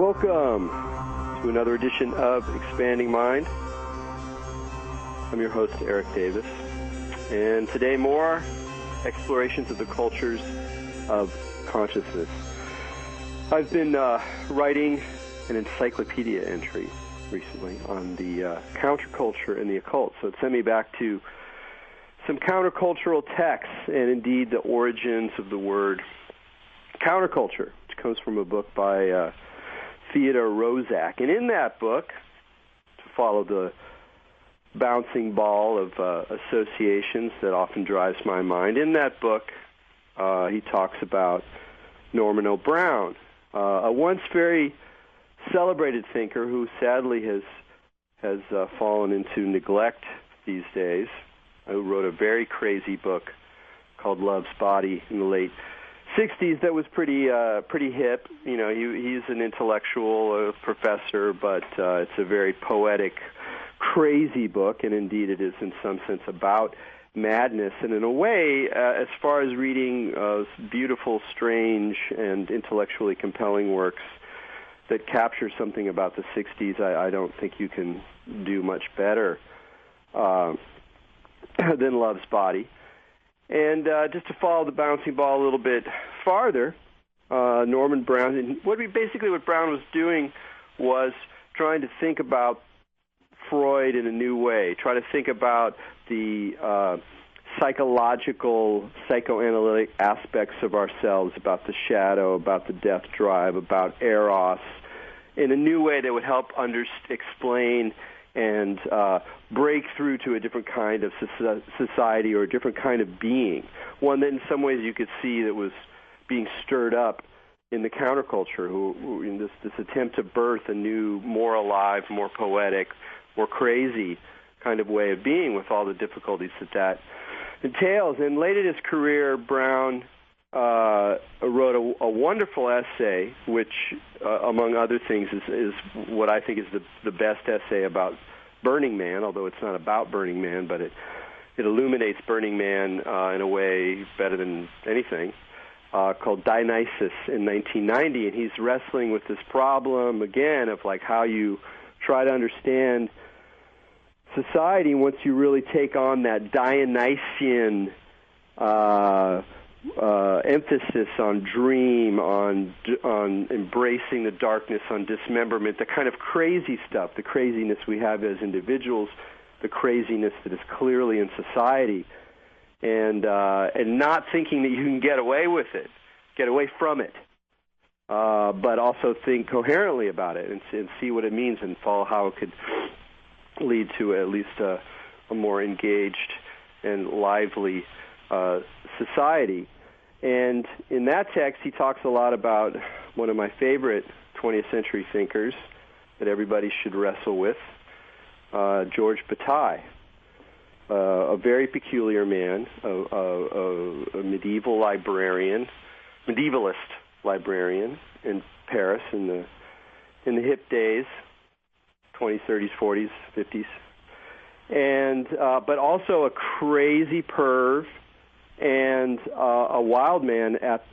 Welcome to another edition of Expanding Mind. I'm your host, Erik Davis, and today more explorations of the cultures of consciousness. I've been writing an encyclopedia entry recently on the counterculture and the occult, so it sent me back to some countercultural texts and indeed the origins of the word counterculture, which comes from a book by Theodore Roszak. And in that book, to follow the bouncing ball of associations that often drives my mind, in that book he talks about Norman O. Brown, a once very celebrated thinker who sadly has fallen into neglect these days, who wrote a very crazy book called Love's Body in the late 60s that was pretty hip. You know, he's an intellectual professor, but it's a very poetic, crazy book, and indeed it is in some sense about madness. And in a way, as far as reading beautiful, strange, and intellectually compelling works that capture something about the 60s, I don't think you can do much better than Love's Body. And just to follow the bouncing ball a little bit farther, Norman Brown, and what Brown was doing was trying to think about Freud in a new way, try to think about the psychological, psychoanalytic aspects of ourselves, about the shadow, about the death drive, about eros, in a new way that would help explain and break through to a different kind of society or a different kind of being, one that in some ways you could see that was being stirred up in the counterculture, who in this attempt to birth a new, more alive, more poetic, more crazy kind of way of being with all the difficulties that entails. And late in his career, Brown wrote a wonderful essay, which, among other things, is what I think is the best essay about Burning Man, although it's not about Burning Man, but it illuminates Burning Man in a way better than anything, called Dionysus in 1990. And he's wrestling with this problem, again, of like how you try to understand society once you really take on that Dionysian emphasis on dream, on embracing the darkness, on dismemberment, the kind of crazy stuff, the craziness we have as individuals, the craziness that is clearly in society, and not thinking that you can get away with it, get away from it, but also think coherently about it and see what it means and follow how it could lead to at least a more engaged and lively society. And in that text, he talks a lot about one of my favorite 20th century thinkers that everybody should wrestle with, George Bataille, a very peculiar man, a medievalist librarian in Paris in the hip days, 20s, 30s, 40s, 50s, and but also a crazy perv and a wild man at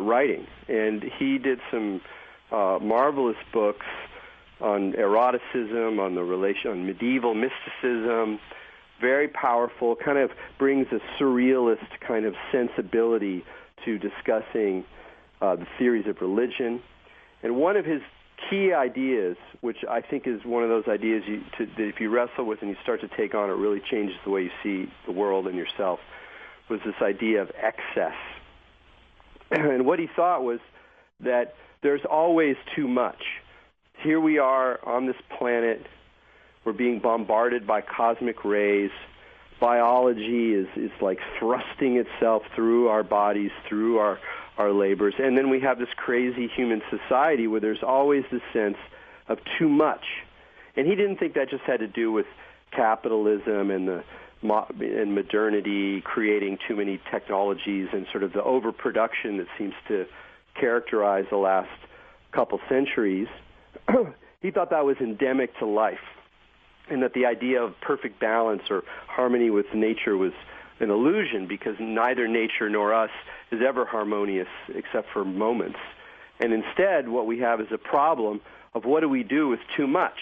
writing. And he did some marvelous books on eroticism, on on medieval mysticism, very powerful, kind of brings a surrealist kind of sensibility to discussing the theories of religion. And one of his key ideas, which I think is one of those ideas that if you wrestle with and you start to take on, it really changes the way you see the world and yourself, was this idea of excess. And what he thought was that there's always too much. Here we are on this planet. We're being bombarded by cosmic rays. Biology is like thrusting itself through our bodies, through our labors. And then we have this crazy human society where there's always this sense of too much. And he didn't think that just had to do with capitalism and modernity, creating too many technologies and sort of the overproduction that seems to characterize the last couple centuries. He thought that was endemic to life, and that the idea of perfect balance or harmony with nature was an illusion, because neither nature nor us is ever harmonious except for moments. And instead, what we have is a problem of what do we do with too much?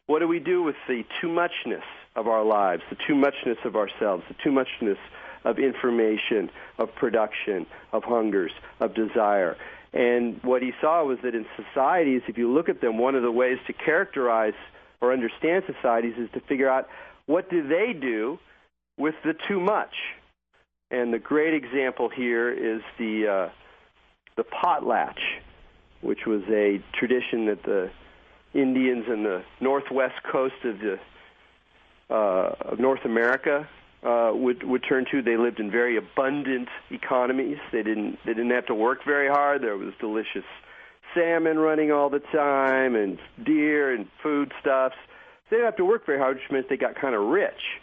What do we do with the too muchness of our lives, the too muchness of ourselves, the too muchness of information, of production, of hungers, of desire? And what he saw was that in societies, if you look at them, one of the ways to characterize or understand societies is to figure out what do they do with the too much. And the great example here is the potlatch, which was a tradition that the Indians in the northwest coast of North America would turn to. They lived in very abundant economies. They didn't have to work very hard. There was delicious salmon running all the time, and deer and foodstuffs. They didn't have to work very hard, which meant they got kind of rich.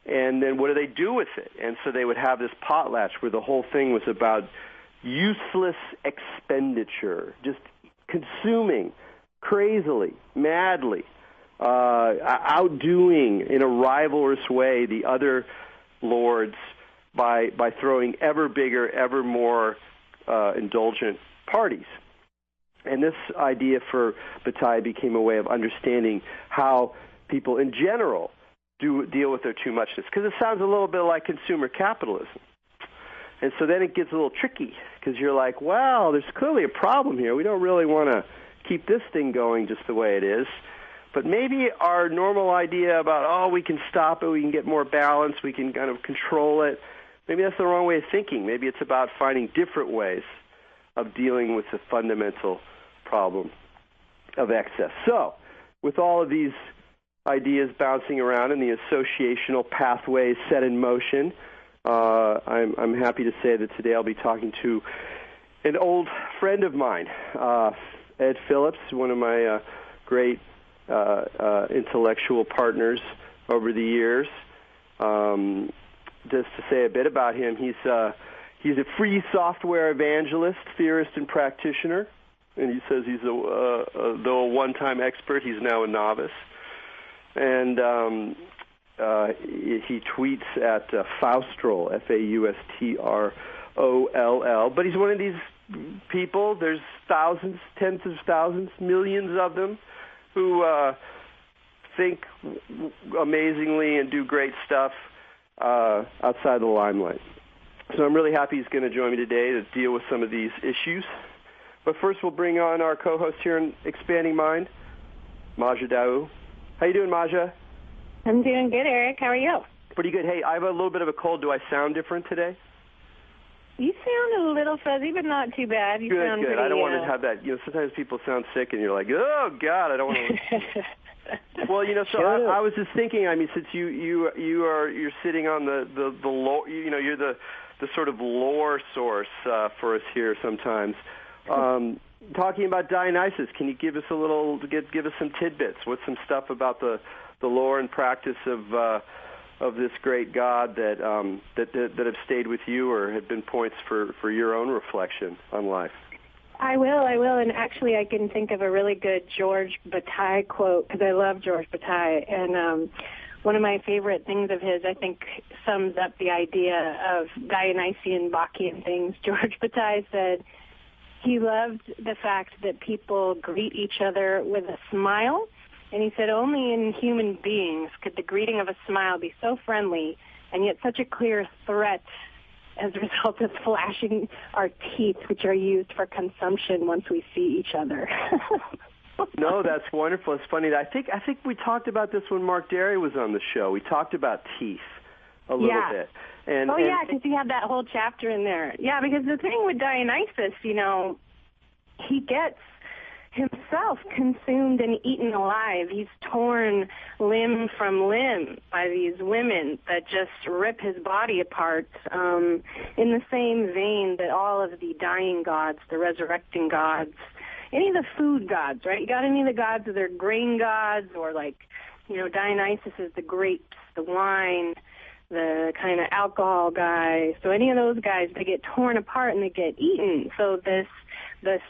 And then what do they do with it? And so they would have this potlatch where the whole thing was about useless expenditure, just consuming crazily, madly, outdoing in a rivalrous way the other lords by throwing ever bigger, ever more indulgent parties. And this idea for Bataille became a way of understanding how people in general deal with their too muchness, because it sounds a little bit like consumer capitalism. And so then it gets a little tricky, because you're like, well, there's clearly a problem here. We don't really want to keep this thing going just the way it is. But maybe our normal idea about, we can stop it, we can get more balance, we can kind of control it, maybe that's the wrong way of thinking. Maybe it's about finding different ways of dealing with the fundamental problem of excess. So, with all of these ideas bouncing around and the associational pathways set in motion, I'm happy to say that today I'll be talking to an old friend of mine, Ed Phillips, one of my great intellectual partners over the years. Just to say a bit about him, he's a free software evangelist, theorist, and practitioner. And he says he's though a one-time expert, he's now a novice. And he tweets at Faustrol, F-A-U-S-T-R-O-L-L. But he's one of these people, there's thousands, tens of thousands, millions of them, who think amazingly and do great stuff outside the limelight. So I'm really happy he's going to join me today to deal with some of these issues. But first we'll bring on our co-host here in Expanding Mind, Maja Daou. How you doing, Maja? I'm doing good, Eric. How are you? Pretty good. Hey, I have a little bit of a cold. Do I sound different today? You sound a little fuzzy, but not too bad. You sound good. Pretty, I don't want to have that. Sometimes people sound sick, and you're like, oh God, I don't want to. Well, so sure. I was just thinking. I mean, since you're sitting on the lore, you're the sort of lore source for us here sometimes. Talking about Dionysus, can you give us give us some tidbits? What's some stuff about the lore and practice of this great God that have stayed with you or have been points for your own reflection on life? I will, and actually I can think of a really good George Bataille quote, because I love George Bataille, and one of my favorite things of his, I think, sums up the idea of Dionysian, Bacchian things. George Bataille said he loved the fact that people greet each other with a smile. And he said only in human beings could the greeting of a smile be so friendly and yet such a clear threat as a result of flashing our teeth, which are used for consumption once we see each other. No, that's wonderful. It's funny. I think we talked about this when Mark Derry was on the show. We talked about teeth a little bit. Because he had that whole chapter in there. Yeah, because the thing with Dionysus, he gets himself consumed and eaten alive. He's torn limb from limb by these women that just rip his body apart, in the same vein that all of the dying gods, the resurrecting gods, any of the food gods, right? You got any of the gods that are grain gods, or Dionysus is the grapes, the wine, the kind of alcohol guy. So any of those guys, they get torn apart and they get eaten. So the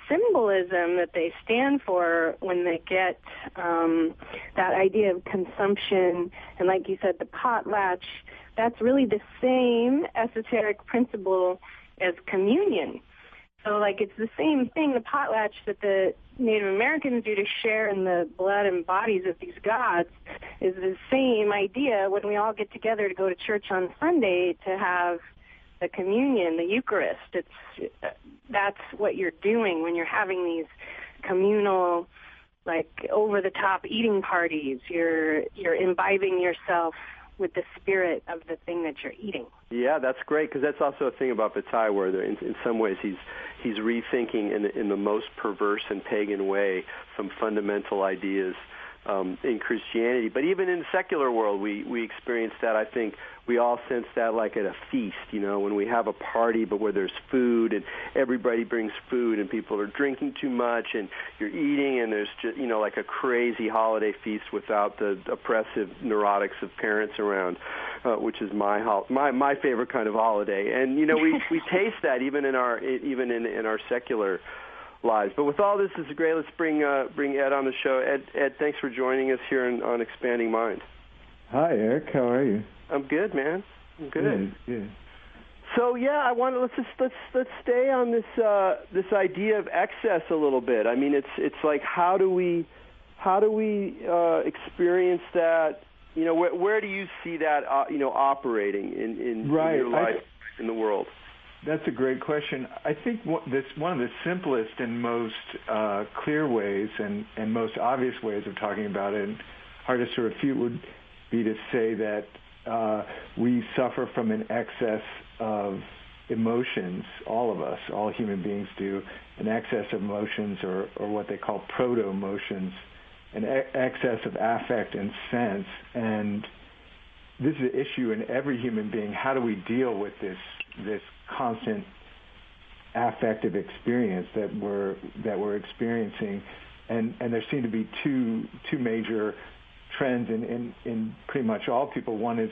symbolism that they stand for when they get that idea of consumption, and like you said, the potlatch, that's really the same esoteric principle as communion. So, like, it's the same thing, the potlatch that the Native Americans do to share in the blood and bodies of these gods is the same idea when we all get together to go to church on Sunday to have the communion, the Eucharist. That's what you're doing when you're having these communal, like, over-the-top eating parties. You're imbibing yourself with the spirit of the thing that you're eating. Yeah, that's great, because that's also a thing about Bataille, where in some ways he's rethinking in the most perverse and pagan way some fundamental ideas in Christianity. But even in the secular world, we experience that. I think we all sense that, like at a feast, when we have a party, but where there's food and everybody brings food and people are drinking too much and you're eating, and there's just, like a crazy holiday feast without the oppressive neurotics of parents around, which is my favorite kind of holiday. And we taste that even in our secular lives. But with all this, is great. Let's bring Ed on the show. Ed, thanks for joining us here on Expanding Mind. Hi, Eric. How are you? I'm good, man. I'm good. Good. So yeah, let's stay on this idea of excess a little bit. I mean, it's like how do we experience that? Where do you see that operating in your life in the world? That's a great question. I think one of the simplest and most clear ways and most obvious ways of talking about it, and hardest to refute, would be to say that we suffer from an excess of emotions. All of us, all human beings do, an excess of emotions, or what they call proto-emotions, an excess of affect and sense. And this is an issue in every human being. How do we deal with this constant affective experience that we're experiencing? And there seem to be two major trends in pretty much all people. One is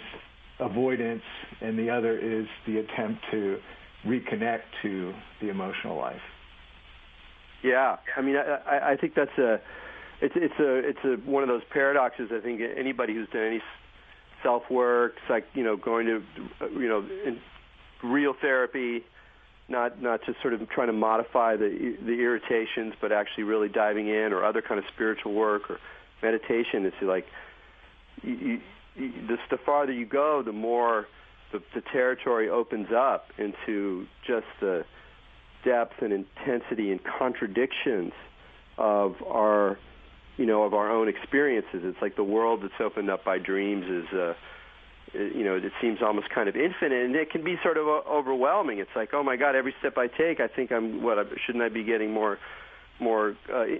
avoidance, and the other is the attempt to reconnect to the emotional life. Yeah, I mean, I think that's it's one of those paradoxes. I think anybody who's done any self-work, it's like going to in real therapy, not just sort of trying to modify the irritations, but actually really diving in, or other kind of spiritual work or meditation. It's like the farther you go, the more the territory opens up into just the depth and intensity and contradictions of our own experiences. It's like the world that's opened up by dreams is it seems almost kind of infinite, and it can be sort of overwhelming. It's like, oh my God, every step I take, I think shouldn't I be getting more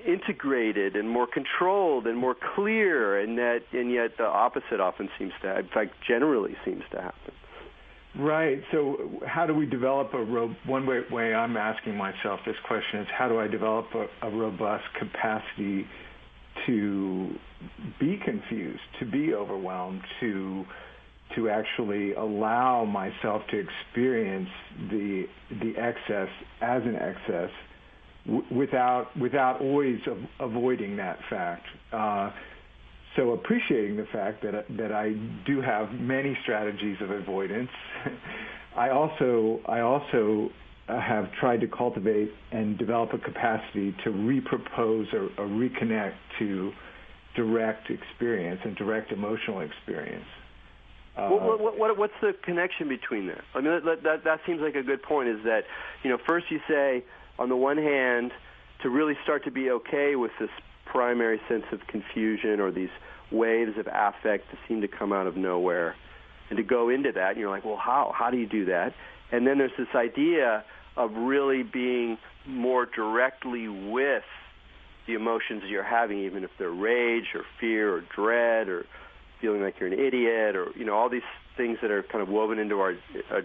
integrated and more controlled and more clear, and yet the opposite often seems to, in fact, generally seems to happen. Right. So how do we develop one way I'm asking myself this question is, how do I develop a robust capacity to be confused, to be overwhelmed, to actually allow myself to experience the excess as an excess, without always avoiding that fact. So appreciating the fact that I do have many strategies of avoidance. I also have tried to cultivate and develop a capacity to repropose or reconnect to direct experience and direct emotional experience. What's the connection between that? I mean, that seems like a good point. Is that first you say, on the one hand, to really start to be okay with this primary sense of confusion or these waves of affect that seem to come out of nowhere, and to go into that, and you're like, well, how do you do that? And then there's this idea of really being more directly with the emotions that you're having, even if they're rage or fear or dread or feeling like you're an idiot, or all these things that are kind of woven into our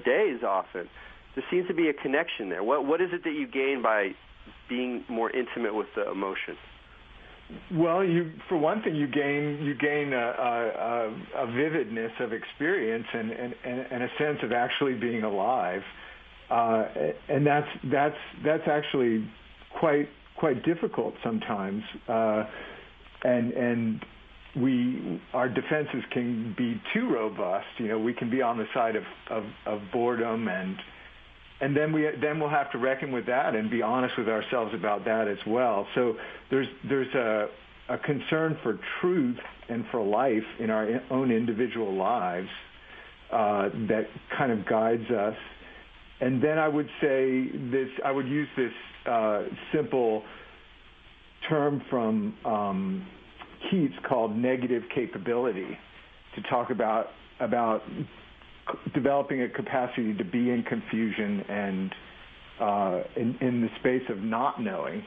days often. There seems to be a connection there. What is it that you gain by being more intimate with the emotion? Well, for one thing, you gain a vividness of experience and a sense of actually being alive, and that's actually quite difficult sometimes, and our defenses can be too robust. We can be on the side of boredom And then we'll have to reckon with that and be honest with ourselves about that as well. So there's a concern for truth and for life in our own individual lives that kind of guides us. And then I would say this. I would use this simple term from Keats called negative capability to talk about developing a capacity to be in confusion and in the space of not knowing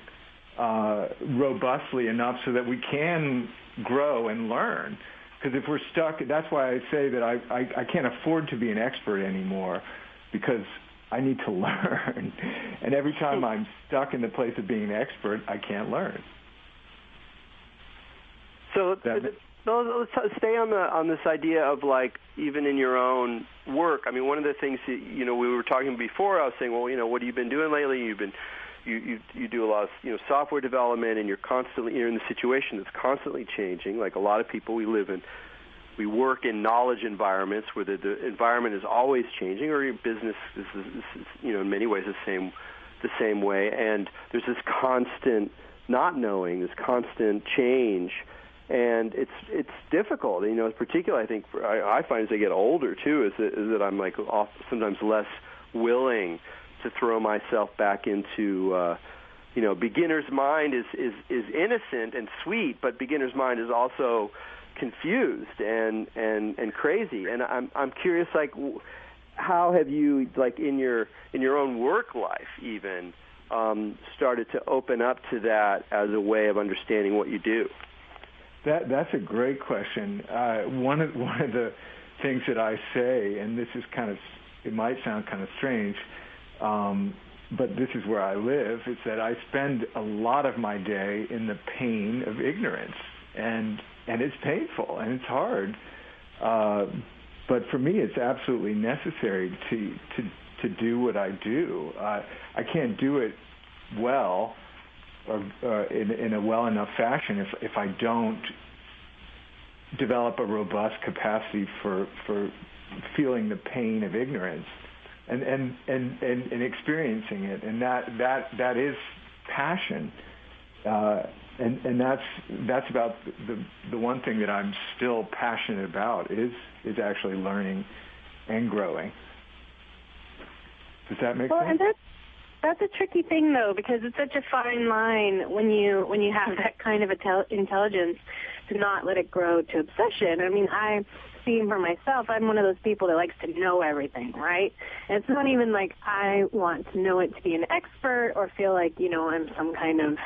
robustly enough so that we can grow and learn. Because if we're stuck, that's why I say that I can't afford to be an expert anymore, because I need to learn. And every time I'm stuck in the place of being an expert, I can't learn. So let's stay on this idea of, like, even in your own work. I mean, one of the things that, we were talking before, I was saying, well, what have you been doing lately? You do a lot of software development, and you're in the situation that's constantly changing. Like a lot of people, we work in knowledge environments where the environment is always changing, or your business is in many ways the same way. And there's this constant not knowing, this constant change. And it's difficult, particularly I think I find as I get older too, is that I'm like sometimes less willing to throw myself back into, beginner's mind is innocent and sweet, but beginner's mind is also confused and crazy. And I'm curious, like, how have you, like, in your own work life even started to open up to that as a way of understanding what you do? That's a great question. One of the things that I say, and this is it might sound kind of strange, but this is where I live, is that I spend a lot of my day in the pain of ignorance, and it's painful and it's hard. But for me, it's absolutely necessary to do what I do. I can't do it well or in a well enough fashion if I don't develop a robust capacity for feeling the pain of ignorance and experiencing it, and that is passion, and that's about the one thing that I'm still passionate about is actually learning and growing. Does that make sense? And that's a tricky thing, though, because it's such a fine line when you have that kind of intelligence to not let it grow to obsession. I mean, I see for myself, I'm one of those people that likes to know everything, right? And it's not even like I want to know it to be an expert or feel like, I'm some kind of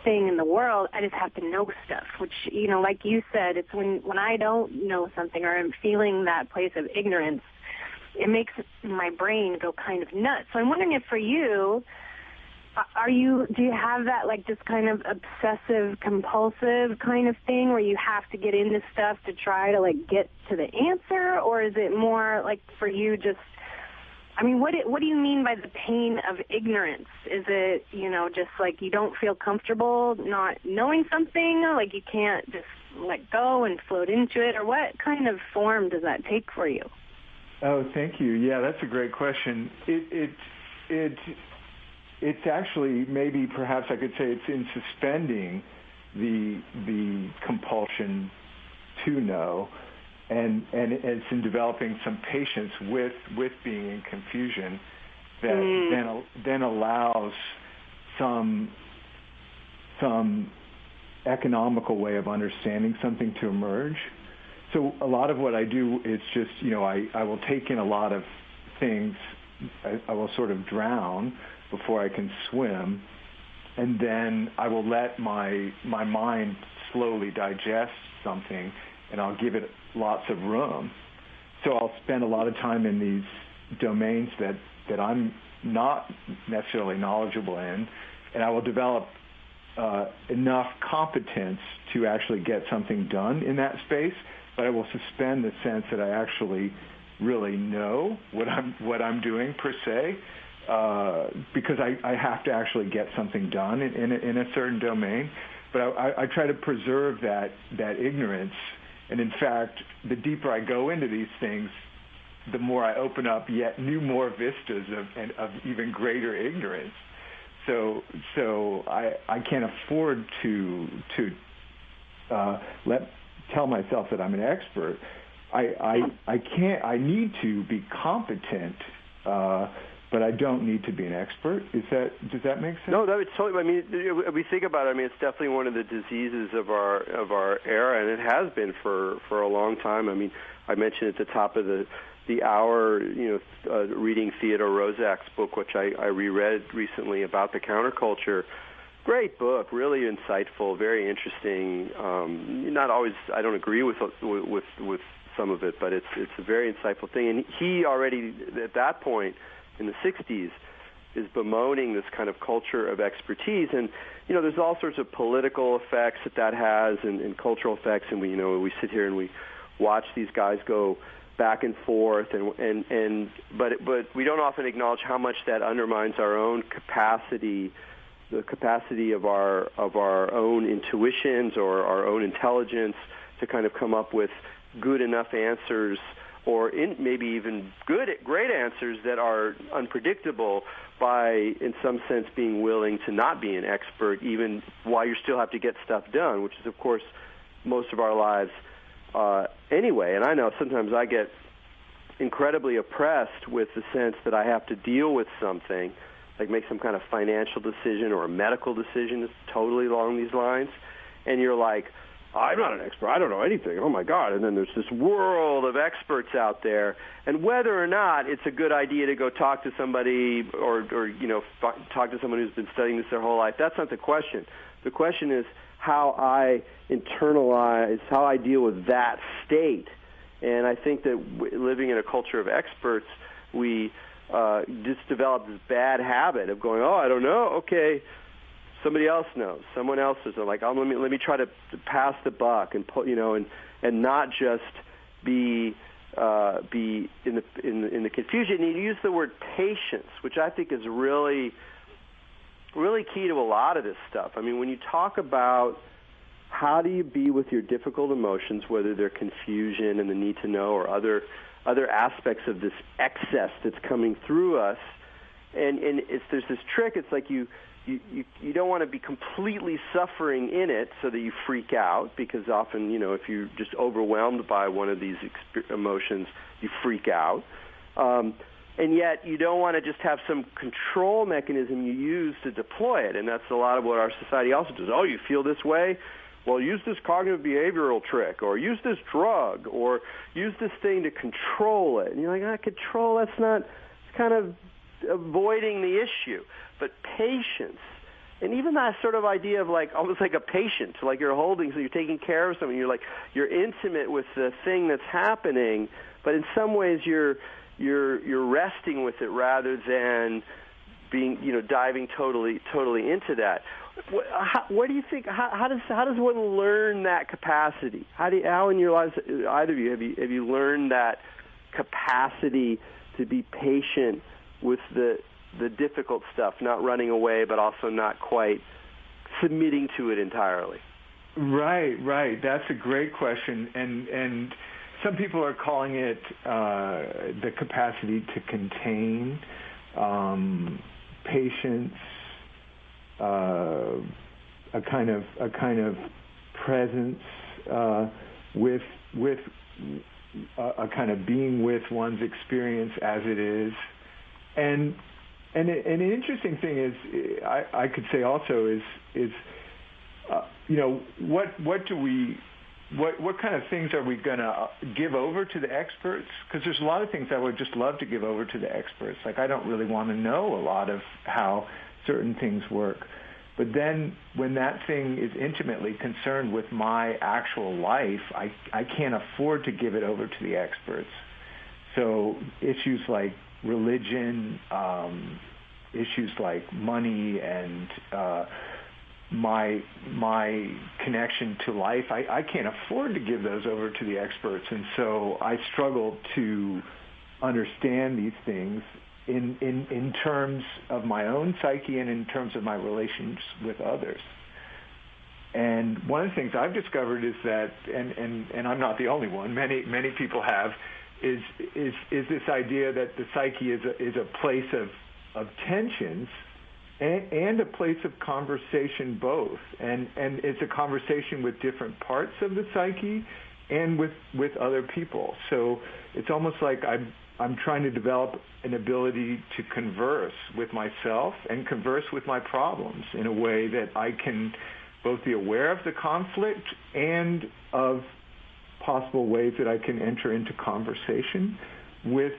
thing in the world. I just have to know stuff, which, like you said, it's when I don't know something or I'm feeling that place of ignorance, it makes my brain go kind of nuts. So I'm wondering if for you, do you have that, like, just kind of obsessive compulsive kind of thing where you have to get into stuff to try to, like, get to the answer? Or is it more like for you just, I mean, what do you mean by the pain of ignorance? Is it, just like you don't feel comfortable not knowing something, or like you can't just let go and float into it? Or what kind of form does that take for you? Oh, thank you. Yeah, that's a great question. It's actually, maybe perhaps I could say it's in suspending the compulsion to know, and it's in developing some patience with being in confusion that then allows some economical way of understanding something to emerge. So a lot of what I do is just, I will take in a lot of things. I will sort of drown before I can swim, and then I will let my mind slowly digest something, and I'll give it lots of room. So I'll spend a lot of time in these domains that I'm not necessarily knowledgeable in, and I will develop enough competence to actually get something done in that space, but I will suspend the sense that I actually really know what I'm doing per se, because I have to actually get something done in a certain domain. But I try to preserve that ignorance, and in fact, the deeper I go into these things, the more I open up yet more vistas of even greater ignorance. So I can't afford to tell myself that I'm an expert. I can't. I need to be competent, but I don't need to be an expert. Does that make sense? No, that would totally. I mean, we think about it. I mean, it's definitely one of the diseases of our era, and it has been for a long time. I mean, I mentioned at the top of the hour, reading Theodore Roszak's book, which I reread recently, about the counterculture. Great book, really insightful, very interesting. Not always, I don't agree with some of it, but it's a very insightful thing. And he already at that point in the 60s is bemoaning this kind of culture of expertise. And there's all sorts of political effects that has, and cultural effects. And we sit here and we watch these guys go back and forth, but we don't often acknowledge how much that undermines our own capacity, the capacity of our own intuitions or our own intelligence to kind of come up with good enough answers, or maybe even great answers that are unpredictable, by, in some sense, being willing to not be an expert, even while you still have to get stuff done, which is, of course, most of our lives anyway. And I know sometimes I get incredibly oppressed with the sense that I have to deal with something, like make some kind of financial decision or a medical decision that's totally along these lines, and you're like, I'm not an expert. I don't know anything. Oh, my God. And then there's this world of experts out there. And whether or not it's a good idea to go talk to somebody or talk to someone who's been studying this their whole life, that's not the question. The question is how I internalize, how I deal with that state. And I think that living in a culture of experts, we just develop this bad habit of going, I don't know. Okay. Somebody else knows. Someone else is like, let me try to pass the buck and put, and not just be in the confusion. And you use the word patience, which I think is really, really key to a lot of this stuff. I mean, when you talk about how do you be with your difficult emotions, whether they're confusion and the need to know or other aspects of this excess that's coming through us, and there's this trick. It's like you don't want to be completely suffering in it so that you freak out, because often, if you're just overwhelmed by one of these emotions, you freak out. And yet you don't want to just have some control mechanism you use to deploy it. And that's a lot of what our society also does. Oh, you feel this way? Well, use this cognitive behavioral trick, or use this drug, or use this thing to control it. And you're like, control, that's not, it's kind of avoiding the issue. But patience, and even that sort of idea of like almost like a patient, like you're holding, so you're taking care of something. You're intimate with the thing that's happening, but in some ways you're resting with it rather than being diving totally into that. What do you think? How does one learn that capacity? How in your lives, either of you, have you learned that capacity to be patient with the difficult stuff, not running away, but also not quite submitting to it entirely? Right. That's a great question, and some people are calling it the capacity to contain, patience, a kind of presence with a kind of being with one's experience as it is, and an interesting thing is, I could say also is what kind of things are we going to give over to the experts? Because there's a lot of things I would just love to give over to the experts. Like, I don't really want to know a lot of how certain things work. But then when that thing is intimately concerned with my actual life, I can't afford to give it over to the experts. So issues like religion, issues like money, and my connection to life, I can't afford to give those over to the experts. And so I struggle to understand these things in terms of my own psyche and in terms of my relations with others. And one of the things I've discovered is that, and I'm not the only one, many people have, is this idea that the psyche is a place of tensions and a place of conversation both, and it's a conversation with different parts of the psyche and with other people. So it's almost like I'm trying to develop an ability to converse with myself and converse with my problems in a way that I can both be aware of the conflict and of possible ways that I can enter into conversation with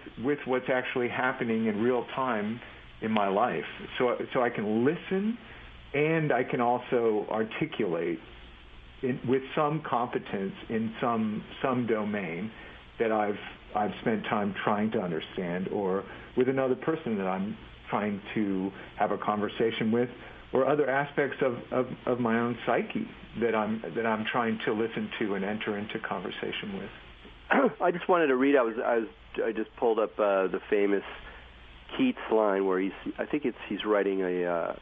what's actually happening in real time in my life. So I can listen, and I can also articulate with some competence in some domain that I've spent time trying to understand, or with another person that I'm trying to have a conversation with, or other aspects of my own psyche that I'm trying to listen to and enter into conversation with. I just wanted to read. I just pulled up the famous Keats line where he's writing a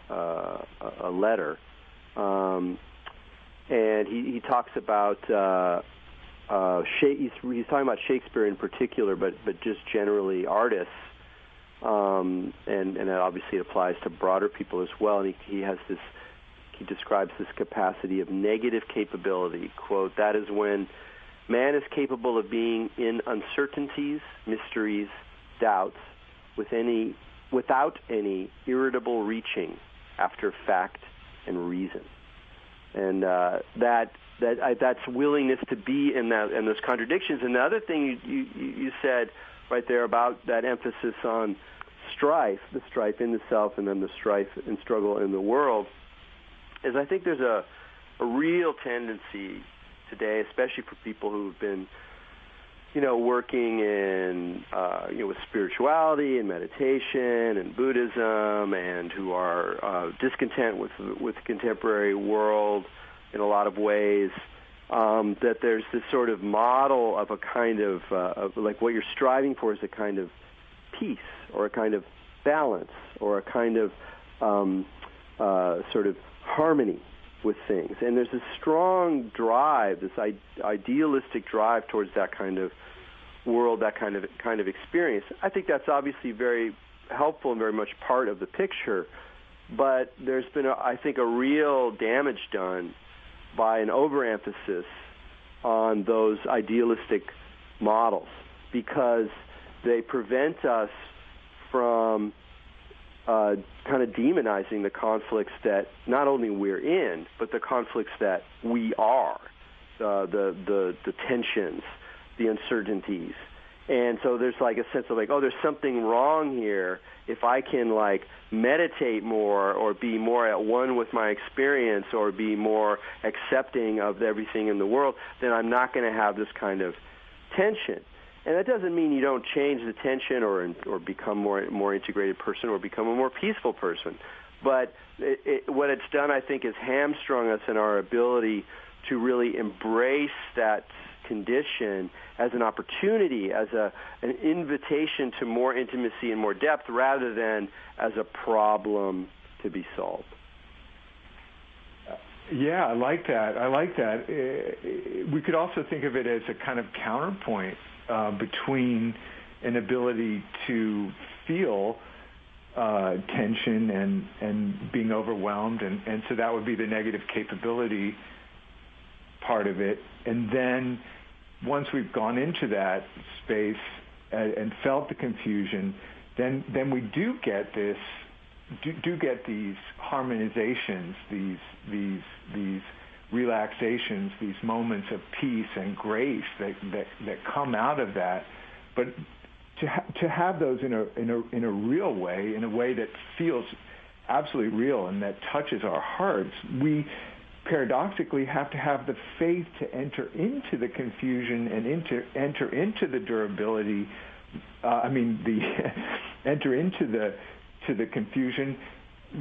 letter, and he talks about he's talking about Shakespeare in particular, but just generally artists. And obviously it applies to broader people as well. And he describes this capacity of negative capability. Quote, "That is when man is capable of being in uncertainties, mysteries, doubts, without any irritable reaching after fact and reason." And that's willingness to be in those contradictions. And the other thing you said right there about that emphasis on strife, the strife in the self and then the strife and struggle in the world, is I think there's a real tendency today, especially for people who've been, working in, with spirituality and meditation and Buddhism, and who are discontent with the contemporary world in a lot of ways, that there's this sort of model of a kind of like what you're striving for is a kind of peace or a kind of balance or a kind of sort of harmony with things. And there's this strong drive, this idealistic drive towards that kind of world, that kind of experience. I think that's obviously very helpful and very much part of the picture, but there's been, I think, a real damage done by an overemphasis on those idealistic models, because they prevent us from kind of demonizing the conflicts that not only we're in, but the conflicts that we are, the tensions, the uncertainties. And so there's like a sense of like, oh, there's something wrong here. If I can like meditate more or be more at one with my experience or be more accepting of everything in the world, then I'm not going to have this kind of tension. And that doesn't mean you don't change the tension or become more integrated person or become a more peaceful person. But what it's done, I think, is hamstrung us in our ability to really embrace that condition as an opportunity, as an invitation to more intimacy and more depth, rather than as a problem to be solved. Yeah, I like that. We could also think of it as a kind of counterpoint between an ability to feel tension and being overwhelmed, and so that would be the negative capability part of it. And then once we've gone into that space and felt the confusion, then we do get these harmonizations, these relaxations, these moments of peace and grace that come out of that. But to have those in a real way, in a way that feels absolutely real and that touches our hearts, we paradoxically have to have the faith to enter into the confusion and enter into the durability. Enter into the confusion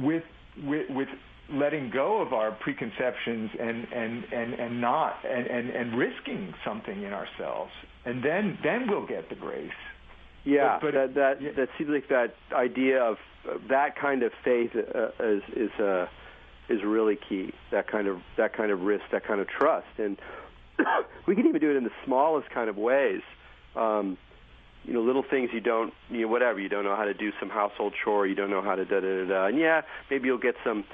with letting go of our preconceptions and risking something in ourselves, and then we'll get the grace. Yeah, but that seems like that idea of that kind of faith is really key. That kind of risk, that kind of trust, and we can even do it in the smallest kind of ways. little things you don't, whatever, you don't know how to do some household chore, you don't know how to da-da-da-da. And yeah, maybe you'll get some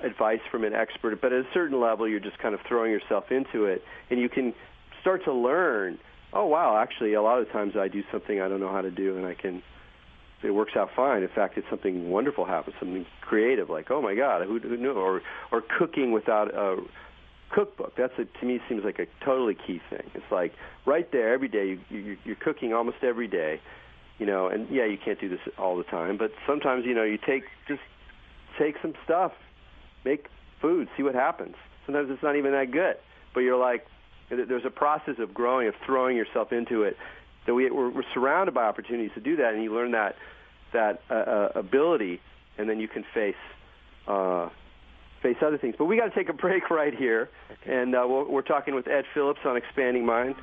advice from an expert, but at a certain level, you're just kind of throwing yourself into it, and you can start to learn, oh, wow, actually, a lot of times I do something I don't know how to do, and it works out fine. In fact, it's something wonderful happens, something creative, like, oh, my God, who knew? Or cooking without a cookbook. To me, seems like a totally key thing. It's like right there every day, you're cooking almost every day, and yeah, you can't do this all the time, but sometimes, you take some stuff, make food, see what happens. Sometimes it's not even that good, but you're like, there's a process of growing, of throwing yourself into it. So we're surrounded by opportunities to do that, and you learn that ability, and then you can face other things. But we got to take a break right here, and we're talking with Ed Phillips on Expanding Mind,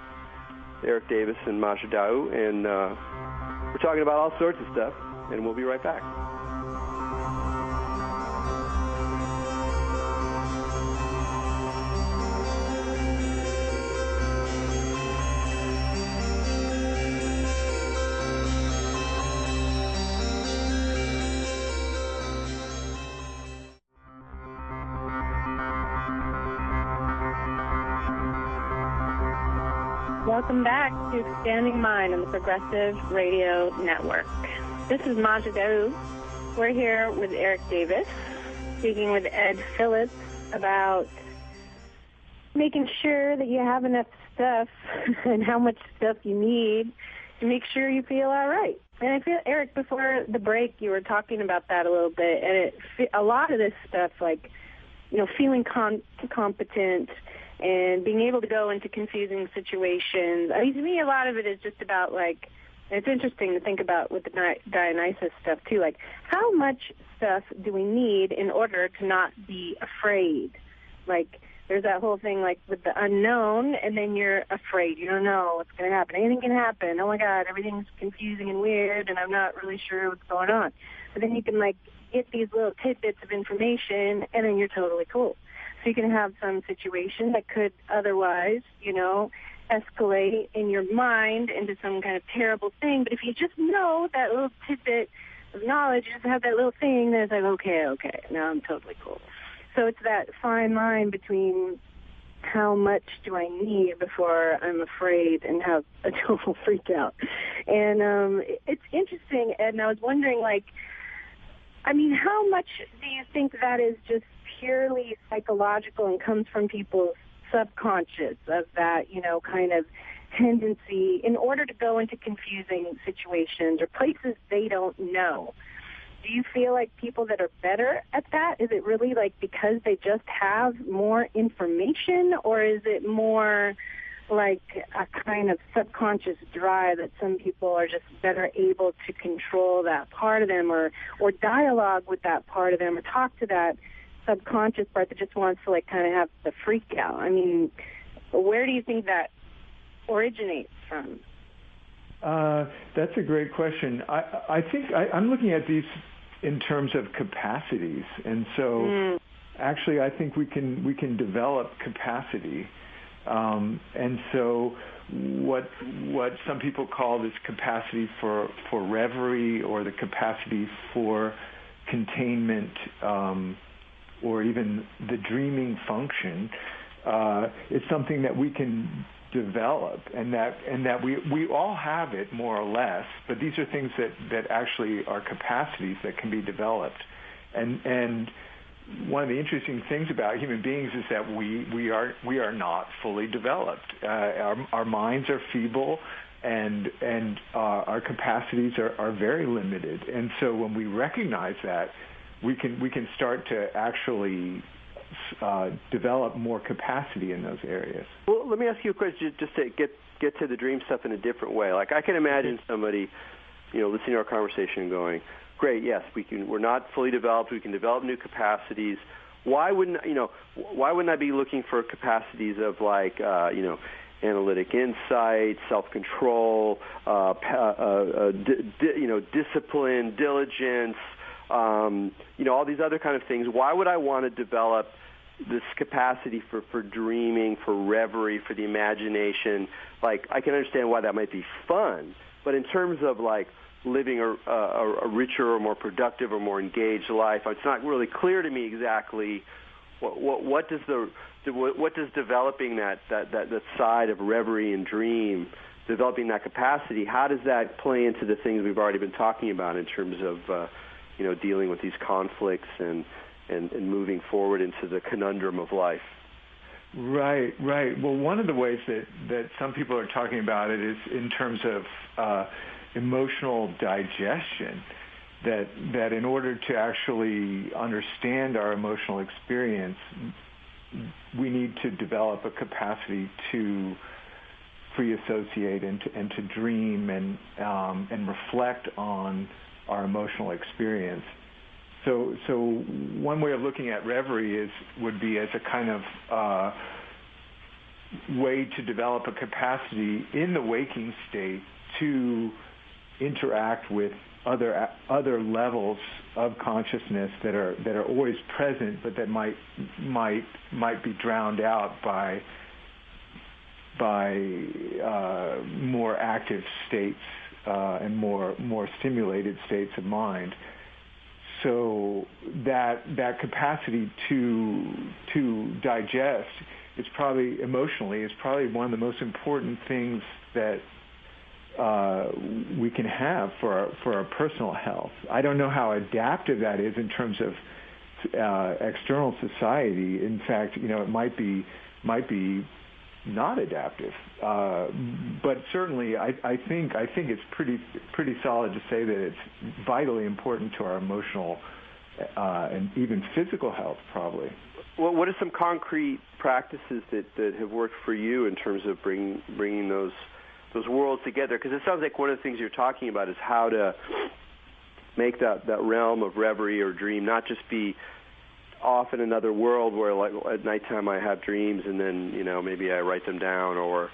Erik Davis and Masha Dau, and we're talking about all sorts of stuff, and we'll be right back. Welcome back to Expanding Mind on the Progressive Radio Network. This is Masha Dau. We're here with Erik Davis, speaking with Ed Phillips about making sure that you have enough stuff and how much stuff you need to make sure you feel all right. And I feel, Erik, before the break, you were talking about that a little bit, and a lot of this stuff, like, feeling competent and being able to go into confusing situations. I mean, to me, a lot of it is just about, like, and it's interesting to think about with the Dionysus stuff, too, like, how much stuff do we need in order to not be afraid? Like, there's that whole thing, like, with the unknown, and then you're afraid. You don't know what's going to happen. Anything can happen. Oh, my God, everything's confusing and weird, and I'm not really sure what's going on. But then you can, like, get these little tidbits of information, and then you're totally cool. So you can have some situation that could otherwise, escalate in your mind into some kind of terrible thing. But if you just know that little tidbit of knowledge, you just have that little thing, then it's like, okay, now I'm totally cool. So it's that fine line between how much do I need before I'm afraid and have a total freak out. And it's interesting, Ed, and I was wondering, like, how much do you think that is just purely psychological and comes from people's subconscious of that, kind of tendency in order to go into confusing situations or places they don't know? Do you feel like people that are better at that, is it really like because they just have more information, or is it more like a kind of subconscious drive that some people are just better able to control that part of them or dialogue with that part of them or talk to that subconscious part that just wants to, like, kind of have the freak out? I mean, where do you think that originates from? That's a great question. I think I'm looking at these in terms of capacities, and so actually I think we can develop capacity, and so what some people call this capacity for reverie or the capacity for containment, or even the dreaming function, is something that we can develop, and that we all have it more or less, but these are things that actually are capacities that can be developed. And one of the interesting things about human beings is that we are not fully developed. Our minds are feeble, and our capacities are very limited. And so when we recognize that, we can start to actually develop more capacity in those ares. Well, let me ask you a question just to get to the dream stuff in a different way. Like, I can imagine somebody, listening to our conversation and going, great, yes, we're not fully developed, we can develop new capacities. Why wouldn't I be looking for capacities of, like, analytic insight, self-control, discipline, diligence, all these other kind of things? Why would I want to develop this capacity for dreaming, for reverie, for the imagination? Like, I can understand why that might be fun, But in terms of like living a richer or more productive or more engaged life, it's not really clear to me exactly what does developing that side of reverie and dream, developing that capacity, how does that play into the things we've already been talking about in terms of dealing with these conflicts and moving forward into the conundrum of life? Right. Well, one of the ways that some people are talking about it is in terms of emotional digestion, that in order to actually understand our emotional experience, we need to develop a capacity to free associate and to dream and reflect on our emotional experience. So one way of looking at reverie would be as a kind of way to develop a capacity in the waking state to interact with other levels of consciousness that are always present, but that might be drowned out by more active states and more stimulated states of mind. So that capacity to digest is probably emotionally is probably one of the most important things that we can have for our personal health. I don't know how adaptive that is in terms of external society. In fact, it might be not adaptive, but certainly I think it's pretty solid to say that it's vitally important to our emotional and even physical health, probably. Well, what are some concrete practices that have worked for you in terms of bringing those worlds together? Because it sounds like one of the things you're talking about is how to make that realm of reverie or dream not just be off in another world where, like, at nighttime I have dreams and then maybe I write them down, or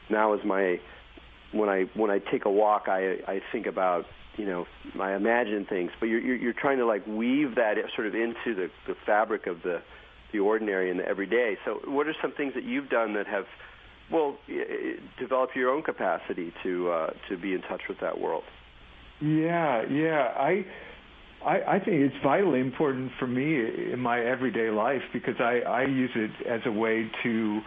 now is when I take a walk I think about I imagine things, but you're trying to like weave that sort of into the fabric of the ordinary and the everyday. So what are some things that you've done that have developed your own capacity to be in touch with that world? Yeah. I think it's vitally important for me in my everyday life because I use it as a way to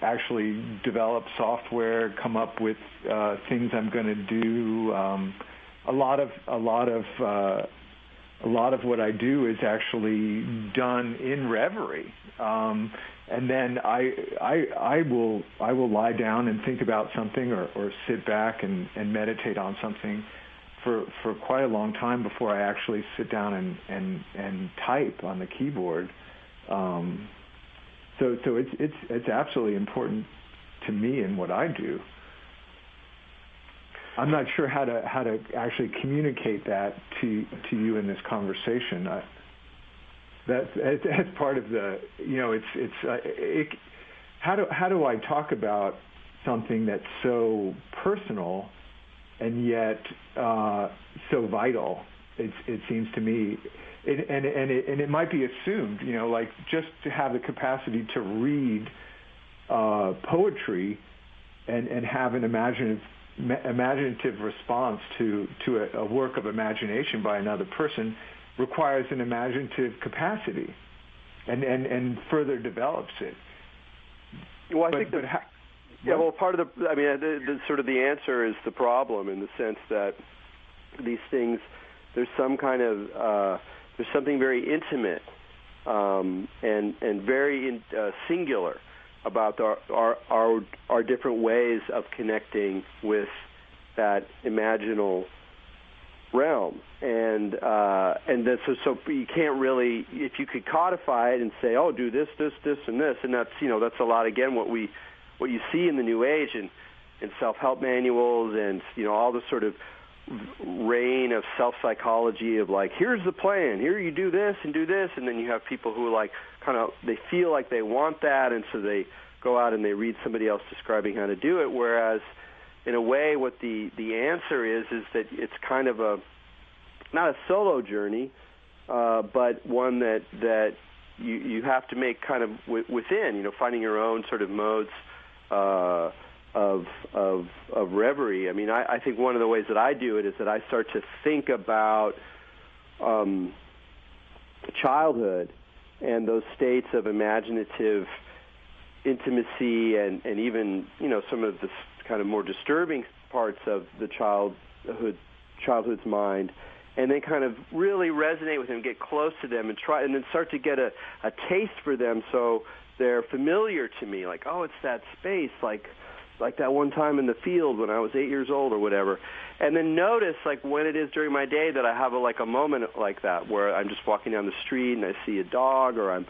actually develop software, come up with things I'm going to do. A lot of what I do is actually done in reverie, and then I will lie down and think about something or sit back and meditate on something for quite a long time before I actually sit down and type on the keyboard. So it's absolutely important to me in what I do. I'm not sure how to actually communicate that to you in this conversation. That's part of the how do I talk about something that's so personal and yet so vital? It seems to me. And it might be assumed, like just to have the capacity to read poetry and have an imaginative response to a work of imagination by another person requires an imaginative capacity and further develops it. Well, I think part of the sort of the answer is the problem in the sense that these things, there's some kind of there's something very intimate and very singular about our different ways of connecting with that imaginal realm, and that, so you can't really, if you could codify it and say, oh, do this, and this, and that's a lot again what you see in the New Age and self-help manuals and all the sort of reign of self-psychology of like, here's the plan, here you do this, and then you have people who like kind of, they feel like they want that, and so they go out and they read somebody else describing how to do it, whereas in a way what the answer is that it's kind of not a solo journey, but one that you have to make kind of within, finding your own sort of modes reverie. I mean, I think one of the ways that I do it is that I start to think about childhood and those states of imaginative intimacy and even, some of the kind of more disturbing parts of the childhood's mind, and then kind of really resonate with them, get close to them, and then start to get a taste for them so they're familiar to me, like, oh, it's that space, like that one time in the field when I was 8 years old or whatever. And then notice, like, when it is during my day that I have a moment like that where I'm just walking down the street and I see a dog, or I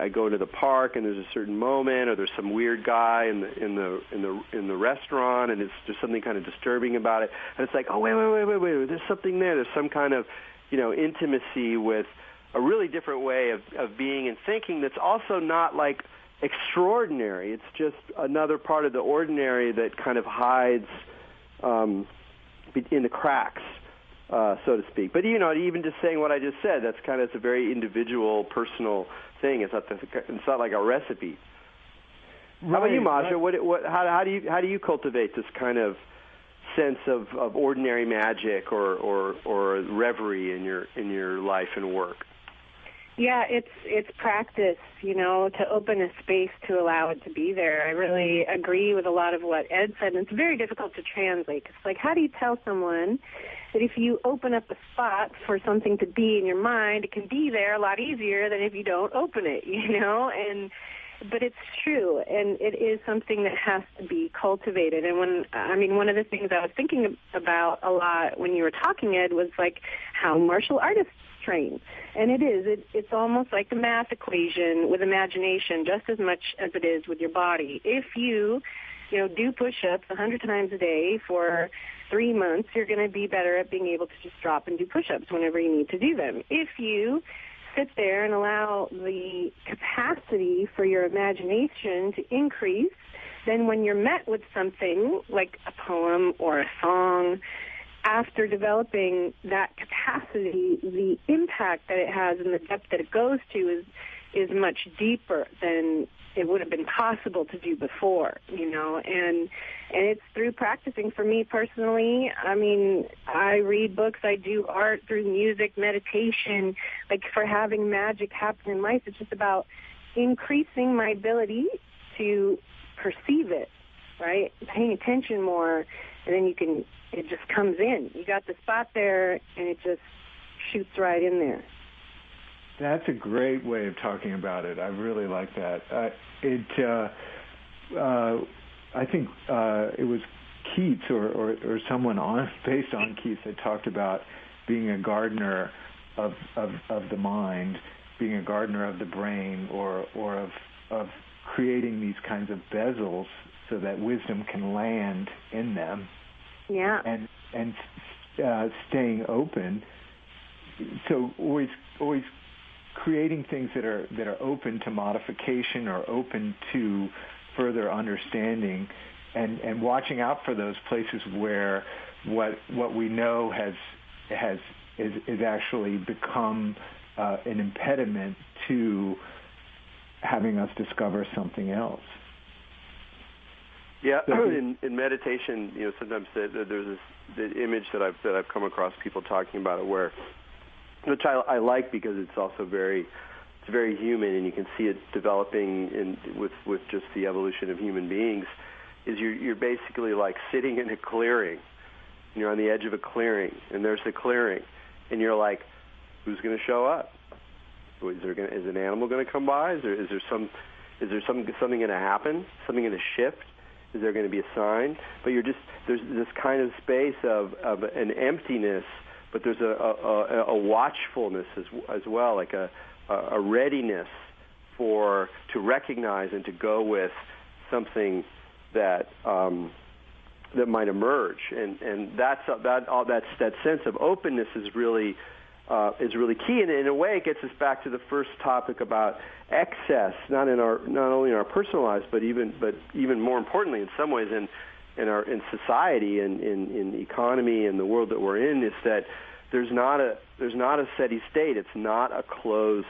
go into the park and there's a certain moment, or there's some weird guy in the restaurant, and it's just something kind of disturbing about it. And it's like, oh, wait, there's something there. There's some kind of, intimacy with a really different way of being and thinking that's also not like extraordinary. It's just another part of the ordinary that kind of hides in the cracks, so to speak. But even just saying what I just said, that's kind of, it's a very individual, personal thing. It's not like a recipe. Right. How about you, Masha? How do you cultivate this kind of sense of ordinary magic or reverie in your life and work? Yeah, it's practice, to open a space to allow it to be there. I really agree with a lot of what Ed said, and it's very difficult to translate. It's like, how do you tell someone that if you open up a spot for something to be in your mind, it can be there a lot easier than if you don't open it, But it's true, and it is something that has to be cultivated. And one of the things I was thinking about a lot when you were talking, Ed, was like how martial artists train. And it's almost like the math equation with imagination, just as much as it is with your body. If you, do push-ups 100 times a day for 3 months, you're going to be better at being able to just drop and do push-ups whenever you need to do them. If you sit there and allow the capacity for your imagination to increase, then when you're met with something like a poem or a song, after developing that capacity, the impact that it has and the depth that it goes to is much deeper than it would have been possible to do before, and it's through practicing. For me personally, I read books, I do art, through music, meditation, like for having magic happen in life. It's just about increasing my ability to perceive it, right? Paying attention more, and then it just comes in. You got the spot there, and it just shoots right in there. That's a great way of talking about it. I really like that. I think it was Keats or someone based on Keats that talked about being a gardener of the mind, being a gardener of the brain, or of creating these kinds of bezels so that wisdom can land in them. Yeah. And staying open. So always creating things that are open to modification or open to further understanding, and watching out for those places where what we know is actually become an impediment to having us discover something else. Yeah, in meditation, sometimes there's the image that I've come across people talking about it, which I like because it's also very human, and you can see it developing with just the evolution of human beings. Is you're basically like sitting in a clearing, and you're on the edge of a clearing, and there's the clearing, and you're like, who's going to show up? Is an animal going to come by? Is there something going to happen? Something going to shift? Is there going to be a sign? But there's this kind of space of an emptiness, but there's a watchfulness as well, like a readiness to recognize and to go with something that might emerge, and that sense of openness is really key, and in a way it gets us back to the first topic about excess, not only in our personal lives, but even more importantly, in some ways, in society and in economy and the world that we're in, is that there's not a steady state. It's not a closed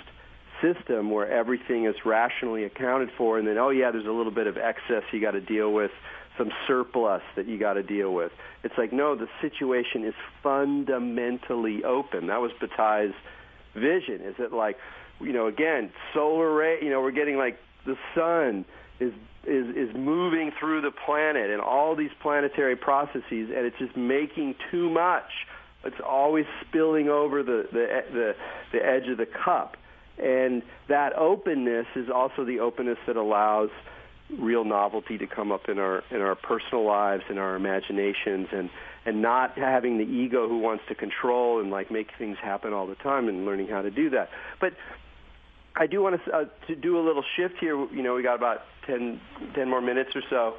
system where everything is rationally accounted for, and then there's a little bit of excess you got to deal with, some surplus that you got to deal with. It's like, no, the situation is fundamentally open. That was Bataille's vision. Is it like, again, solar ray, we're getting like the sun is moving through the planet and all these planetary processes, and it's just making too much. It's always spilling over the edge of the cup. And that openness is also the openness that allows real novelty to come up in our personal lives, in our imaginations, and not having the ego who wants to control and like make things happen all the time, and learning how to do that. But I do want to do a little shift here. We got about 10 more minutes or so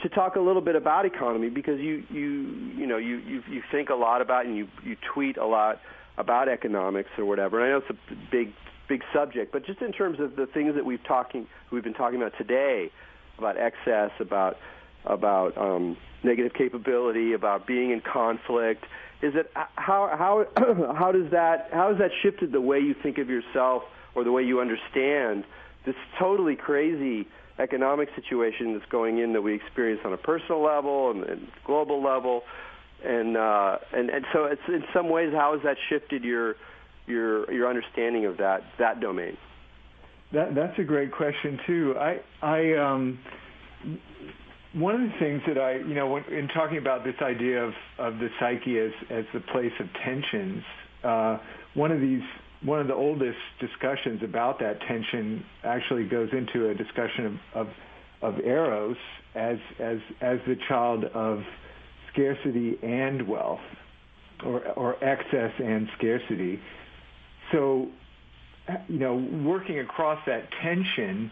to talk a little bit about economy, because you think a lot about, and you tweet a lot about economics or whatever. And I know it's a big subject, but just in terms of the things that we've been talking about today, about excess, about negative capability, about being in conflict, is it how has that shifted the way you think of yourself or the way you understand this totally crazy economic situation that's going in, that we experience on a personal level and global level, and so it's in some ways, how has that shifted your understanding of that domain? That's a great question too. I one of the things that in talking about this idea of the psyche as the place of tensions, one of the oldest discussions about that tension actually goes into a discussion of Eros as the child of scarcity and wealth, or excess and scarcity. So, working across that tension,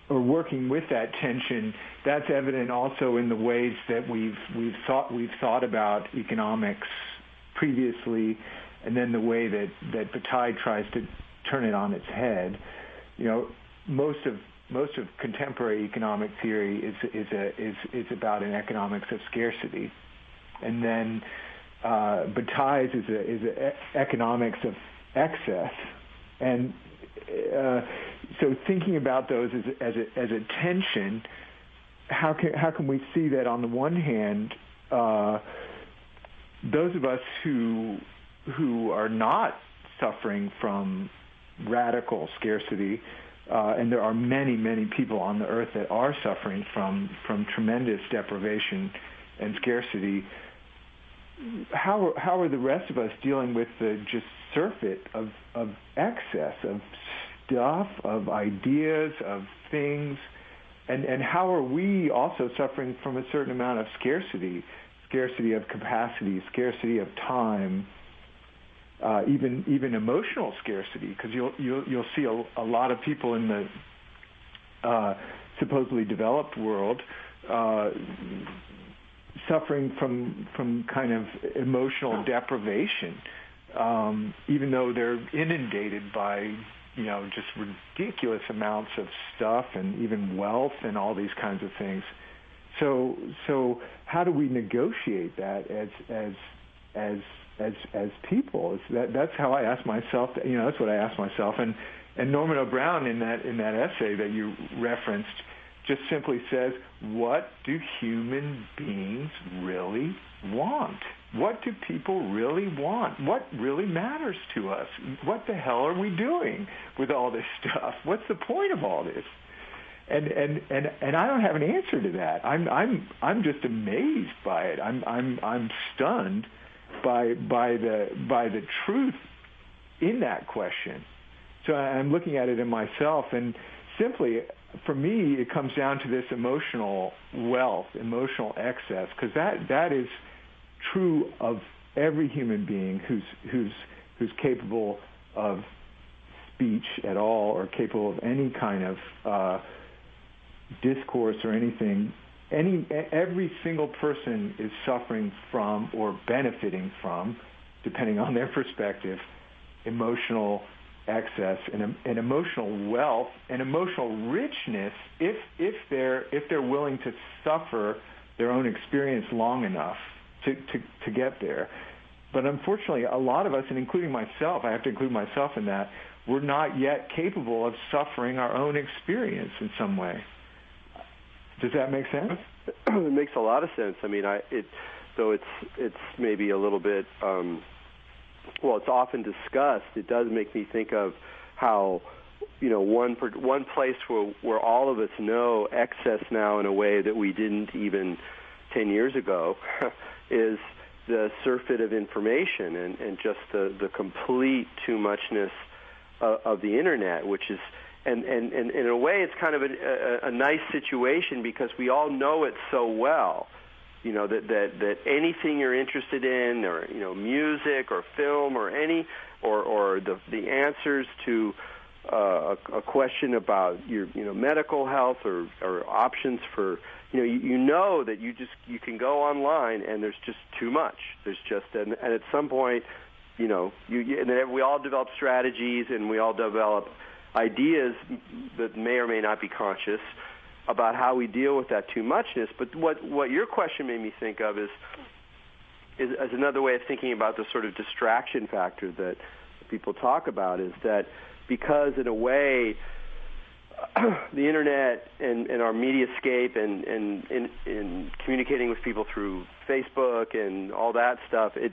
or working with that tension, that's evident also in the ways that we've thought about economics previously, and then the way that Bataille tries to turn it on its head. Most of contemporary economic theory is about an economics of scarcity, and then Bataille's is a economics of excess, and so thinking about those as a tension, how can we see that on the one hand, those of us who are not suffering from radical scarcity, and there are many people on the earth that are suffering from tremendous deprivation and scarcity, how are the rest of us dealing with the just surfeit of excess, of stuff, of ideas, of things, and how are we also suffering from a certain amount of scarcity of capacity, scarcity of time, even emotional scarcity, because you'll see a lot of people in the supposedly developed world suffering from kind of emotional deprivation, even though they're inundated by just ridiculous amounts of stuff and even wealth and all these kinds of things. So how do we negotiate that as people? That's how I ask myself. That's what I ask myself. And Norman O'Brown in that essay that you referenced just simply says, what do human beings really want? What do people really want? What really matters to us? What the hell are we doing with all this stuff? What's the point of all this? And I don't have an answer to that. I'm just amazed by it. I'm stunned by the truth in that question. So I'm looking at it in myself, and simply for me, it comes down to this emotional wealth, emotional excess, because that is true of every human being who's capable of speech at all, or capable of any kind of discourse or anything. Every single person is suffering from or benefiting from, depending on their perspective, emotional excess and emotional wealth and emotional richness if they're willing to suffer their own experience long enough to get there. But unfortunately, a lot of us, and including myself, I have to include myself in that, we're not yet capable of suffering our own experience in some way. Does that make sense? It makes a lot of sense. I mean, though it's maybe a little bit, it's often discussed. It does make me think of how, one place where all of us know excess now in a way that we didn't even 10 years ago is the surfeit of information and just the complete too muchness of the internet, which is, and in a way it's kind of a nice situation because we all know it so well, that anything you're interested in, or music or film or the answers to a question about your medical health or options for that you can go online and there's just too much. There's just and at some point and then we all develop strategies and we all develop ideas that may or may not be conscious about how we deal with that too muchness. But what your question made me think of is another way of thinking about the sort of distraction factor that people talk about, is that because in a way the internet and our mediascape and communicating with people through Facebook and all that stuff, it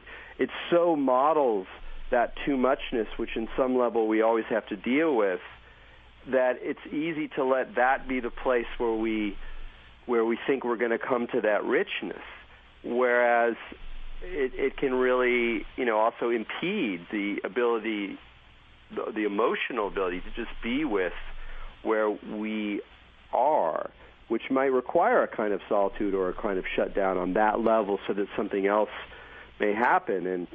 so models that too muchness, which in some level we always have to deal with, that it's easy to let that be the place where we think we're going to come to that richness, whereas it can really also impede the ability, the emotional ability to just be with where we are, which might require a kind of solitude or a kind of shutdown on that level so that something else may happen. And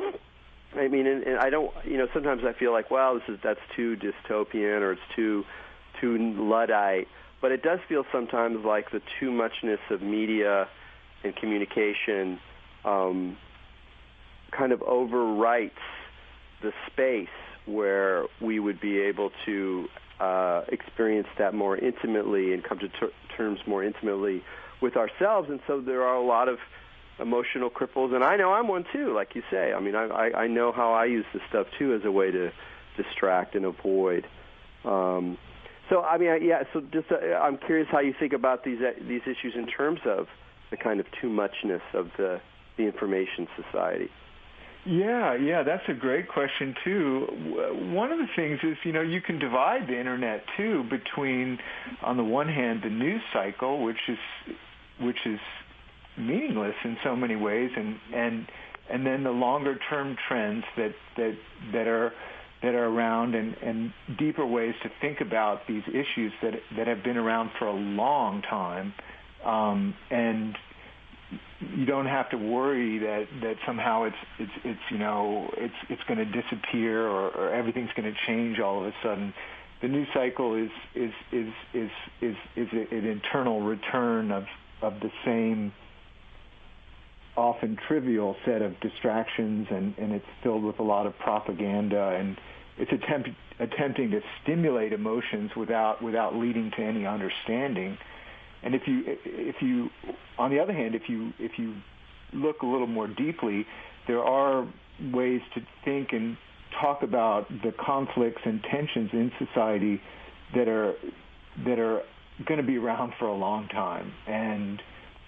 I mean, and I don't, sometimes I feel like, well, that's too dystopian or it's too Luddite, but it does feel sometimes like the too muchness of media and communication kind of overwrites the space where we would be able to experience that more intimately and come to terms more intimately with ourselves. And so there are a lot of emotional cripples, and I know I'm one too, like you say. I mean, I know how I use this stuff too as a way to distract and avoid. So I mean, so just I'm curious how you think about these issues in terms of the kind of too muchness of the information society. Yeah, that's a great question too. One of the things is, you can divide the internet too between, on the one hand, the news cycle, which is meaningless in so many ways, and then the longer term trends that are around, and deeper ways to think about these issues that have been around for a long time, and you don't have to worry that somehow it's going to disappear or everything's going to change all of a sudden. The news cycle is an internal return of the same often trivial set of distractions, and it's filled with a lot of propaganda, and it's attempting to stimulate emotions without leading to any understanding. And if you, on the other hand, if you look a little more deeply, there are ways to think and talk about the conflicts and tensions in society that are going to be around for a long time. And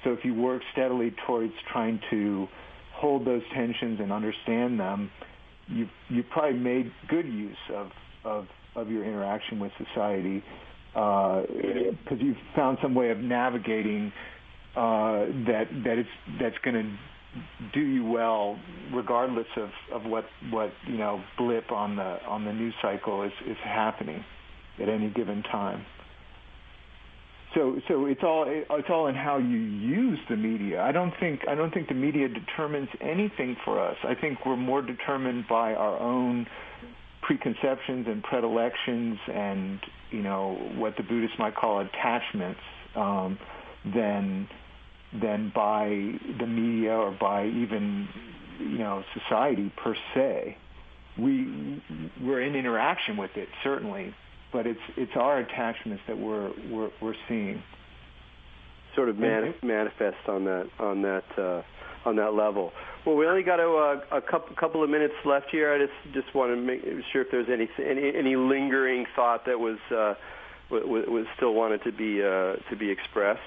so if you work steadily towards trying to hold those tensions and understand them, you probably made good use of your interaction with society, because you've found some way of navigating that's going to do you well, regardless of what blip on the news cycle is happening at any given time. So it's all in how you use the media. I don't think the media determines anything for us. I think we're more determined by our own preconceptions and predilections and what the Buddhists might call attachments, than by the media or by even society per se. We're in interaction with it, certainly, but it's our attachments that we're seeing. Sort of manifest on that level. Well, we only got a couple of minutes left here. I just want to make sure if there's any lingering thought that was still wanted to be expressed.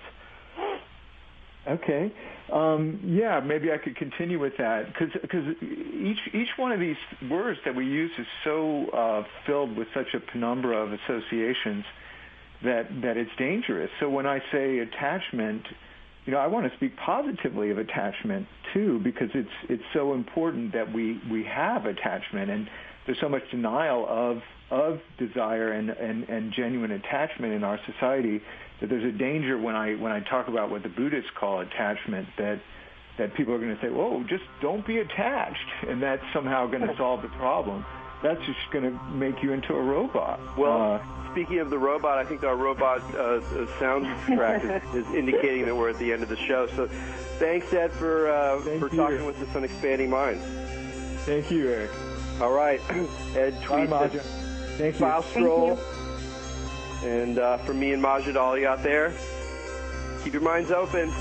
Okay. Yeah, maybe I could continue with that because each one of these words that we use is so filled with such a penumbra of associations that it's dangerous. So when I say attachment, I want to speak positively of attachment too, because it's so important that we have attachment, and there's so much denial of desire and genuine attachment in our society that there's a danger when I talk about what the Buddhists call attachment that people are going to say, "Whoa, just don't be attached," and that's somehow going to solve the problem. That's just going to make you into a robot. Well, speaking of the robot, I think our robot soundtrack is indicating that we're at the end of the show. So thanks, Ed, for talking with us on Expanding Minds. Thank you, Eric. All right. Ed tweets Maja. Thank you. Stroll. And for me and Majid, all you out there, keep your minds open.